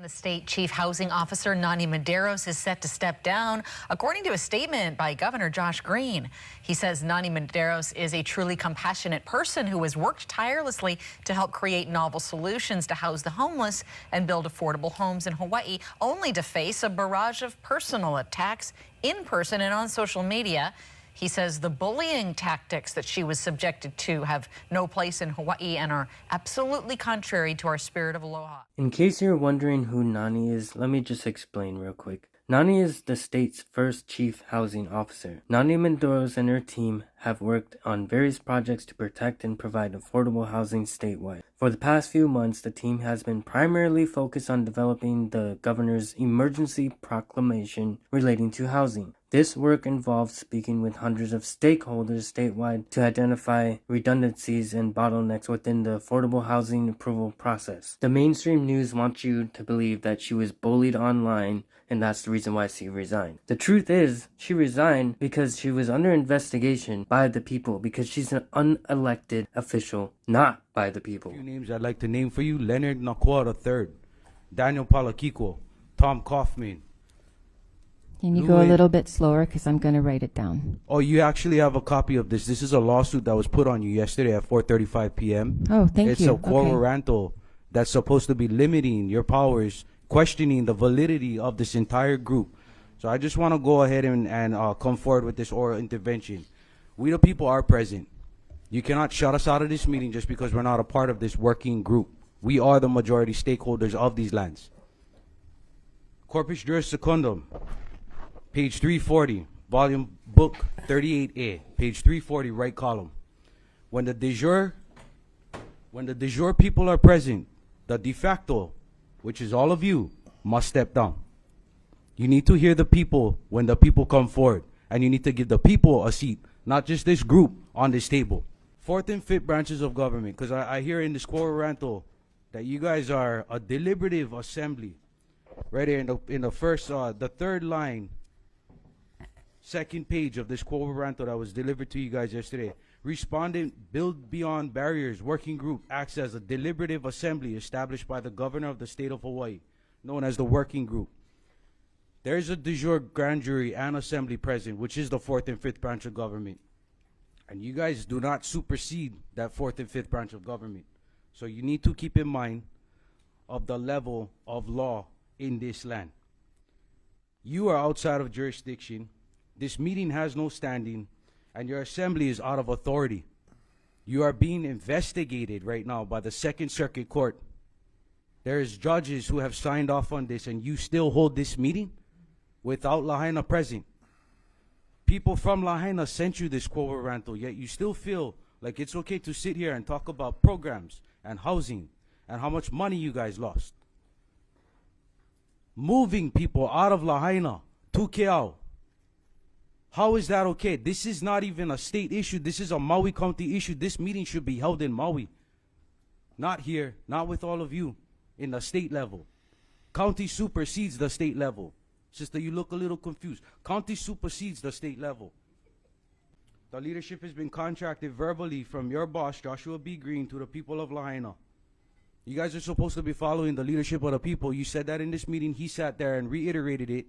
The state chief housing officer, Nani Medeiros, is set to step down, according to a statement by Governor Josh Green. He says Nani Medeiros is a truly compassionate person who has worked tirelessly to help create novel solutions to house the homeless and build affordable homes in Hawaii, only to face a barrage of personal attacks in person and on social media. He says the bullying tactics that she was subjected to have no place in Hawaii and are absolutely contrary to our spirit of aloha. In case you're wondering who Nani is, let me just explain real quick. Nani is the state's first chief housing officer. Nani Medeiros and her team have worked on various projects to protect and provide affordable housing statewide. For the past few months, the team has been primarily focused on developing the governor's emergency proclamation relating to housing. This work involves speaking with hundreds of stakeholders statewide to identify redundancies and bottlenecks within the affordable housing approval process. The mainstream news wants you to believe that she was bullied online and that's the reason why she resigned. The truth is, she resigned because she was under investigation by the people because she's an unelected official, not by the people. A few names I'd like to name for you: Leonard Nakua III, Daniel Palakiko, Tom Kaufman. Can you go a little bit slower because I'm going to write it down. Oh, you actually have a copy of this. This is a lawsuit that was put on you yesterday at 4:35 p.m. Oh, thank you. It's a quo warranto that's supposed to be limiting your powers, questioning the validity of this entire group. So I just want to go ahead and come forward with this oral intervention. We the people are present. You cannot shut us out of this meeting just because we're not a part of this working group. We are the majority stakeholders of these lands. Corpus Juris Secundum, page 340, volume book 38A, page 340, right column. When the de jure people are present, the de facto, which is all of you, must step down. You need to hear the people when the people come forward, and you need to give the people a seat, not just this group on this table. Fourth and fifth branches of government, because I hear in this quo warranto that you guys are a deliberative assembly. Right here in the first, the third line, second page of this quo warranto that was delivered to you guys yesterday. Respondent Build Beyond Barriers Working Group acts as a deliberative assembly established by the governor of the state of Hawaii, known as the Working Group. There is a de jure grand jury and assembly present, which is the fourth and fifth branch of government. And you guys do not supersede that fourth and fifth branch of government. So you need to keep in mind of the level of law in this land. You are outside of jurisdiction. This meeting has no standing, and your assembly is out of authority. You are being investigated right now by the Second Circuit Court. There is judges who have signed off on this, and you still hold this meeting without Lahaina present. People from Lahaina sent you this quo warranto, yet you still feel like it's okay to sit here and talk about programs and housing and how much money you guys lost. Moving people out of Lahaina to Keau. How is that okay? This is not even a state issue. This is a Maui County issue. This meeting should be held in Maui. Not here, not with all of you in the state level. County supersedes the state level. Sister, you look a little confused. County supersedes the state level. The leadership has been contracted verbally from your boss, Joshua B. Green, to the people of Lahaina. You guys are supposed to be following the leadership of the people. You said that in this meeting. He sat there and reiterated it.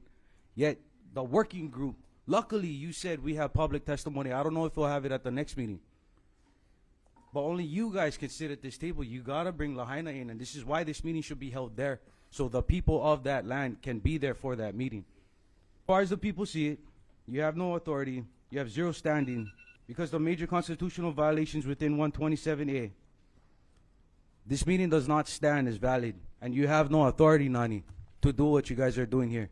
Yet the working group, luckily you said we have public testimony. I don't know if we'll have it at the next meeting. But only you guys can sit at this table. You gotta bring Lahaina in, and this is why this meeting should be held there, so the people of that land can be there for that meeting. As far as the people see it, you have no authority, you have zero standing, because the major constitutional violations within 127A. This meeting does not stand as valid, and you have no authority, Nani, to do what you guys are doing here.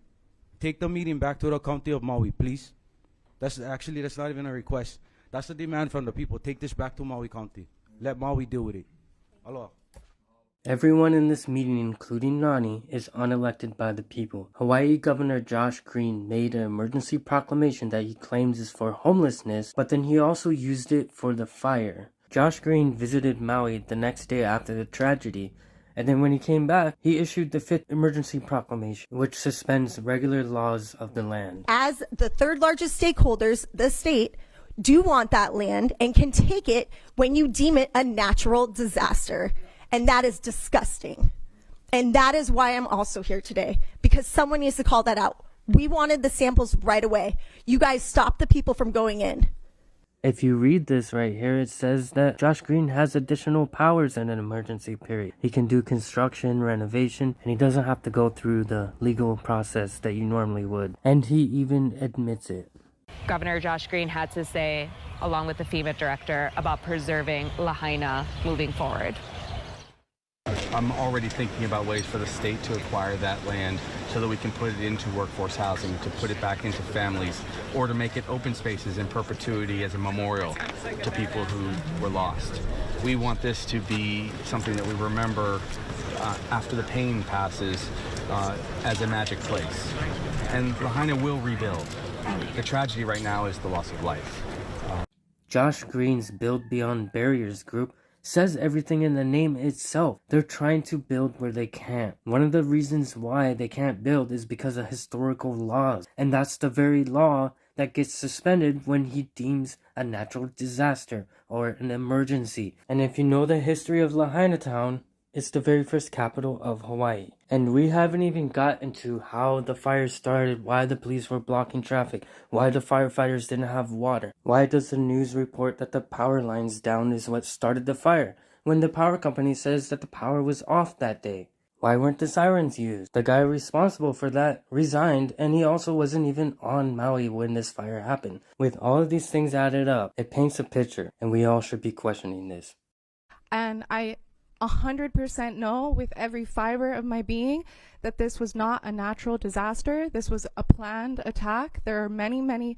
Take the meeting back to the county of Maui, please. That's not even a request. That's a demand from the people. Take this back to Maui County. Let Maui deal with it. Aloha. Everyone in this meeting, including Nani, is unelected by the people. Hawaii Governor Josh Green made an emergency proclamation that he claims is for homelessness, but then he also used it for the fire. Josh Green visited Maui the next day after the tragedy, and then when he came back, he issued the 5th Emergency Proclamation, which suspends regular laws of the land. As the third largest stakeholders, the state, do want that land and can take it when you deem it a natural disaster. And that is disgusting. And that is why I'm also here today, because someone needs to call that out. We wanted the samples right away. You guys stopped the people from going in. If you read this right here, it says that Josh Green has additional powers in an emergency period. He can do construction, renovation, and he doesn't have to go through the legal process that you normally would. And he even admits it. Governor Josh Green had to say, along with the FEMA director, about preserving Lahaina moving forward. I'm already thinking about ways for the state to acquire that land so that we can put it into workforce housing, to put it back into families, or to make it open spaces in perpetuity as a memorial to people who were lost. We want this to be something that we remember after the pain passes as a magic place. And Lahaina will rebuild. The tragedy right now is the loss of life. Josh Green's Build Beyond Barriers group says everything in the name itself. They're trying to build where they can't. One of the reasons why they can't build is because of historical laws. And that's the very law that gets suspended when he deems a natural disaster or an emergency. And if you know the history of Lahaina Town, it's the very first capital of Hawaii. And we haven't even got into how the fire started, why the police were blocking traffic, why the firefighters didn't have water. Why does the news report that the power lines down is what started the fire, when the power company says that the power was off that day? Why weren't the sirens used? The guy responsible for that resigned, and he also wasn't even on Maui when this fire happened. With all of these things added up, it paints a picture, and we all should be questioning this. And I 100% know with every fiber of my being that this was not a natural disaster. This was a planned attack. There are many,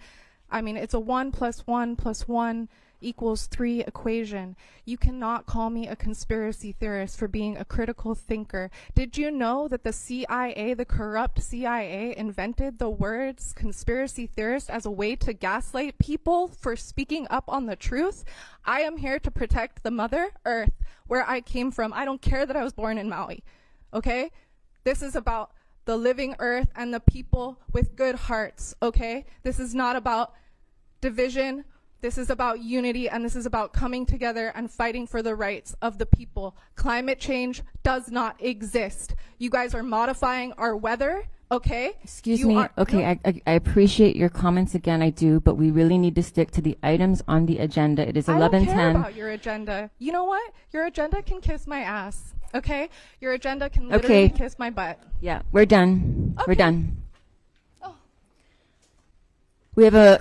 it's a 1 + 1 + 1 = 3 equation. You cannot call me a conspiracy theorist for being a critical thinker. Did you know that the CIA, the corrupt CIA, invented the words conspiracy theorist as a way to gaslight people for speaking up on the truth? I am here to protect the Mother Earth, where I came from. I don't care that I was born in Maui, okay? This is about the living earth and the people with good hearts, okay? This is not about division. This is about unity, and this is about coming together and fighting for the rights of the people. Climate change does not exist. You guys are modifying our weather, okay? Excuse me. Okay, I appreciate your comments again, I do, but we really need to stick to the items on the agenda. It is 11:10. I don't care about your agenda. You know what? Your agenda can kiss my ass, okay? Your agenda can literally kiss my butt. Yeah, we're done. Okay. We're done. Oh. We have a